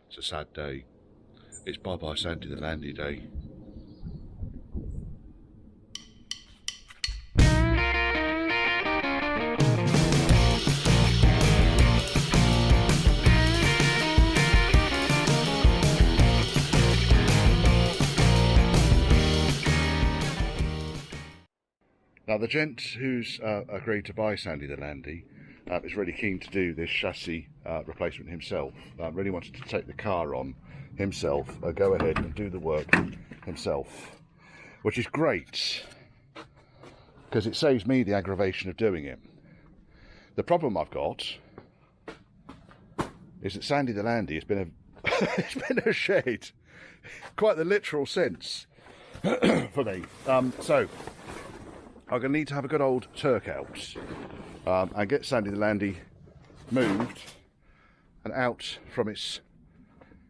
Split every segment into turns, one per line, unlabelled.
It's a sad day. It's bye-bye Sandy the Landy day. Now the gent who's agreed to buy Sandy the Landy is really keen to do this chassis replacement himself. Really wanted to take the car on himself, go ahead and do the work himself, which is great because it saves me the aggravation of doing it. The problem I've got is that Sandy the Landy has been it's been a shed, quite the literal sense for me. So I'm going to need to have a good old Turk out and get Sandy the Landy moved and out from its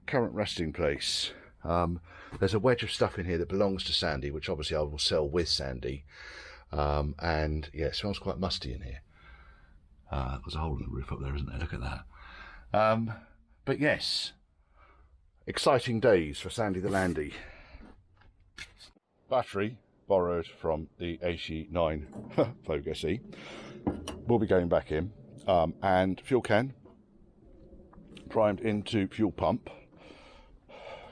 current resting place. There's a wedge of stuff in here that belongs to Sandy, which obviously I will sell with Sandy. And yeah, it smells quite musty in here. There's a hole in the roof up there, isn't there? Look at that. But yes, exciting days for Sandy the Landy. Battery borrowed from the AC9 Vogue SE. We'll be going back in, and fuel can primed into fuel pump.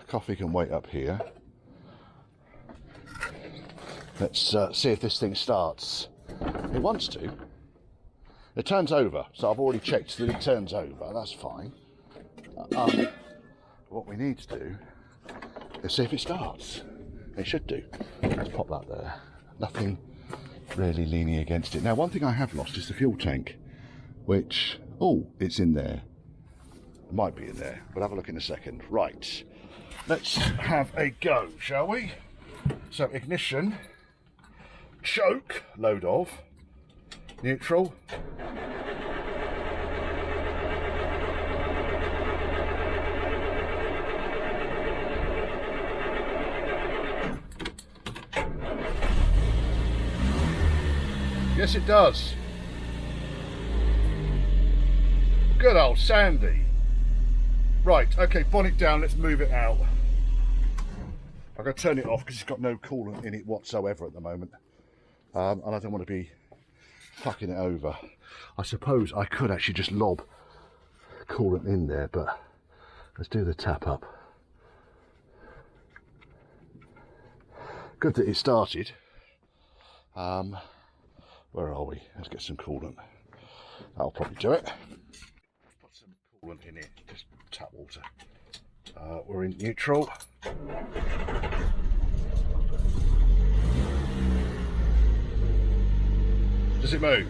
Coffee can wait up here. Let's see if this thing starts. It wants to. It turns over, so I've already checked that it turns over. That's fine. What we need to do is see if it starts. It should do. Let's pop that there. Nothing really leaning against it. Now, one thing I have lost is the fuel tank, which, oh, it's in there. It might be in there. We'll have a look in a second. Right. Let's have a go, shall we? So, ignition, choke, load of, neutral. Yes, it does. Good old Sandy. Right, okay, bonnet down, let's move it out. I'm going to turn it off because it's got no coolant in it whatsoever at the moment. And I don't want to be fucking it over. I suppose I could actually just lob coolant in there, but let's do the tap up. Good that it started. Where are we? Let's get some coolant. That'll probably do it. Put some coolant in it, just tap water. We're in neutral. Does it move?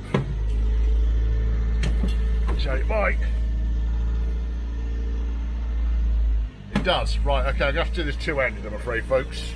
So it might. It does. Right, okay, I'm going to have to do this two-handed, I'm afraid, folks.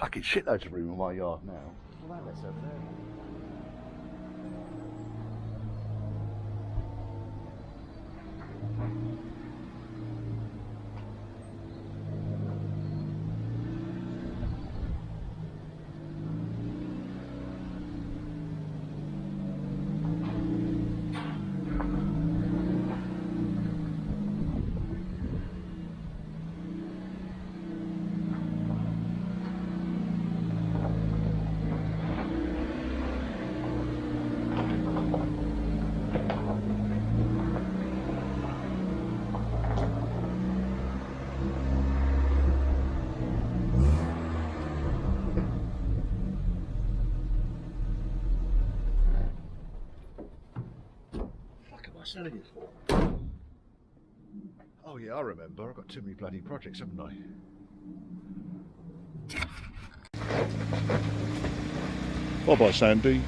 fucking shitloads of room in my yard now. Well, that over there. Selling it for? Oh yeah, I remember. I've got too many bloody projects, haven't I? Bye bye, Sandy.